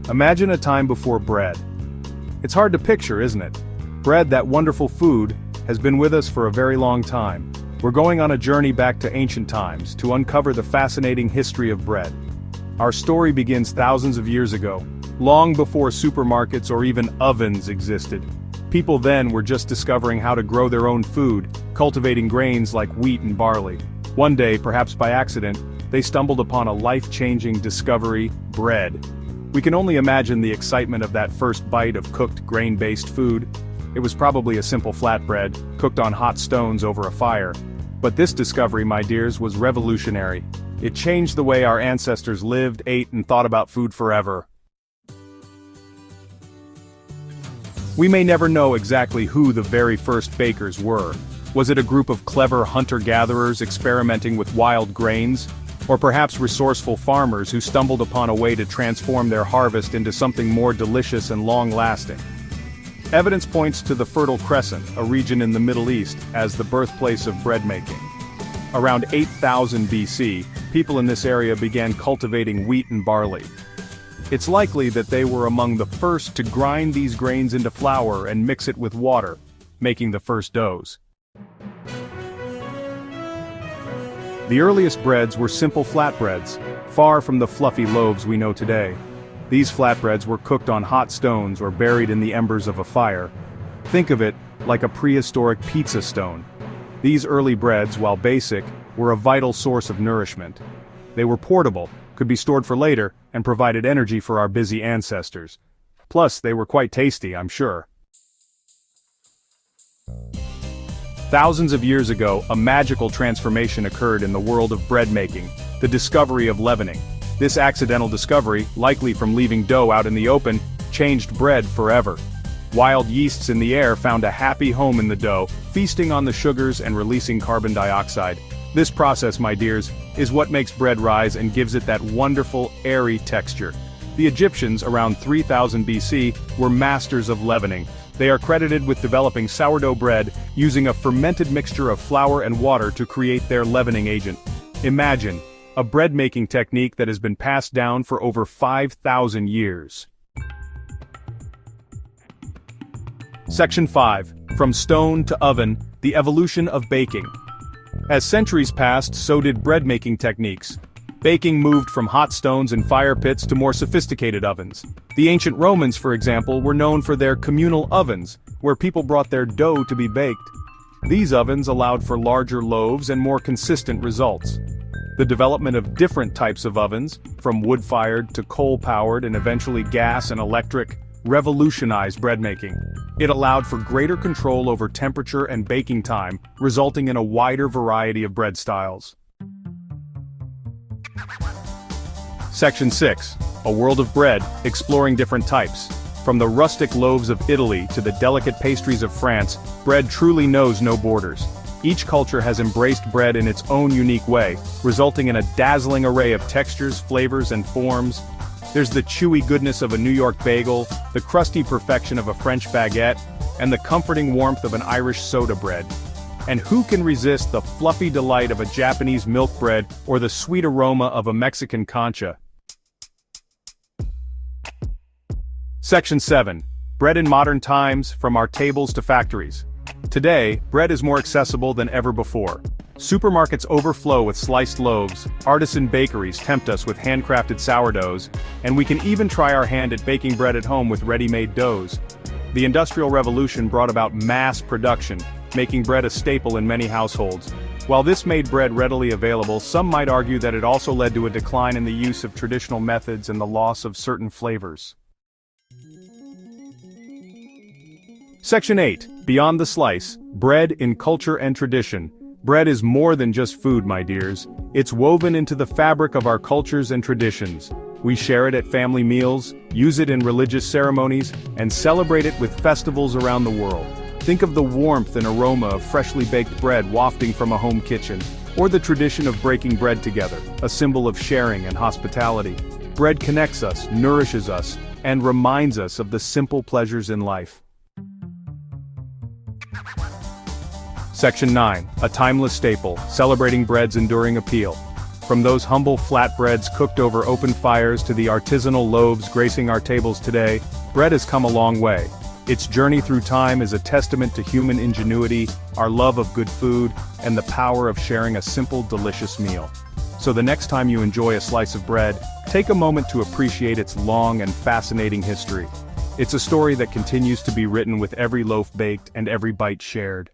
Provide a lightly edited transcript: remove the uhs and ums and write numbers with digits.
Imagine a time before bread. It's hard to picture, isn't it? Bread, that wonderful food, has been with us for a very long time. We're going on a journey back to ancient times to uncover the fascinating history of bread. Our story begins thousands of years ago, long before supermarkets or even ovens existed. People then were just discovering how to grow their own food, cultivating grains like wheat and barley. One day, perhaps by accident, they stumbled upon a life-changing discovery: bread. We can only imagine the excitement of that first bite of cooked grain-based food. It was probably a simple flatbread, cooked on hot stones over a fire. But this discovery, my dears, was revolutionary. It changed the way our ancestors lived, ate, and thought about food forever. We may never know exactly who the very first bakers were. Was it a group of clever hunter-gatherers experimenting with wild grains? Or perhaps resourceful farmers who stumbled upon a way to transform their harvest into something more delicious and long-lasting? Evidence points to the Fertile Crescent, a region in the Middle East, as the birthplace of bread making. Around 8000 BC, people in this area began cultivating wheat and barley. It's likely that they were among the first to grind these grains into flour and mix it with water, making the first doughs. The earliest breads were simple flatbreads, far from the fluffy loaves we know today. These flatbreads were cooked on hot stones or buried in the embers of a fire. Think of it like a prehistoric pizza stone. These early breads, while basic, were a vital source of nourishment. They were portable, could be stored for later, and provided energy for our busy ancestors. Plus, they were quite tasty, I'm sure. Thousands of years ago, a magical transformation occurred in the world of bread making: the discovery of leavening. This accidental discovery, likely from leaving dough out in the open, changed bread forever. Wild yeasts in the air found a happy home in the dough, feasting on the sugars and releasing carbon dioxide. This process, my dears, is what makes bread rise and gives it that wonderful, airy texture. The Egyptians, around 3000 BC, were masters of leavening. They are credited with developing sourdough bread, using a fermented mixture of flour and water to create their leavening agent. Imagine, a bread-making technique that has been passed down for over 5,000 years. Section 5. From Stone to Oven, the Evolution of Baking. As centuries passed, so did bread-making techniques. Baking moved from hot stones and fire pits to more sophisticated ovens. The ancient Romans, for example, were known for their communal ovens, where people brought their dough to be baked. These ovens allowed for larger loaves and more consistent results. The development of different types of ovens, from wood-fired to coal-powered and eventually gas and electric, revolutionized bread making. It allowed for greater control over temperature and baking time, resulting in a wider variety of bread styles. Section 6. A World of Bread, exploring different types. From the rustic loaves of Italy to the delicate pastries of France, bread truly knows no borders. Each culture has embraced bread in its own unique way, resulting in a dazzling array of textures, flavors, and forms. There's the chewy goodness of a New York bagel, the crusty perfection of a French baguette, and the comforting warmth of an Irish soda bread. And who can resist the fluffy delight of a Japanese milk bread or the sweet aroma of a Mexican concha? Section 7. Bread in modern times, from our tables to factories. Today, bread is more accessible than ever before. Supermarkets overflow with sliced loaves, artisan bakeries tempt us with handcrafted sourdoughs, and we can even try our hand at baking bread at home with ready-made doughs. The Industrial Revolution brought about mass production, making bread a staple in many households. While this made bread readily available, some might argue that it also led to a decline in the use of traditional methods and the loss of certain flavors. Section 8. Beyond the Slice, Bread in Culture and Tradition. Bread is more than just food, my dears. It's woven into the fabric of our cultures and traditions. We share it at family meals, use it in religious ceremonies, and celebrate it with festivals around the world. Think of the warmth and aroma of freshly baked bread wafting from a home kitchen, or the tradition of breaking bread together, a symbol of sharing and hospitality. Bread connects us, nourishes us, and reminds us of the simple pleasures in life. Section 9. A timeless staple, celebrating bread's enduring appeal. From those humble flatbreads cooked over open fires to the artisanal loaves gracing our tables today, bread has come a long way. Its journey through time is a testament to human ingenuity, our love of good food, and the power of sharing a simple, delicious meal. So the next time you enjoy a slice of bread, take a moment to appreciate its long and fascinating history. It's a story that continues to be written with every loaf baked and every bite shared.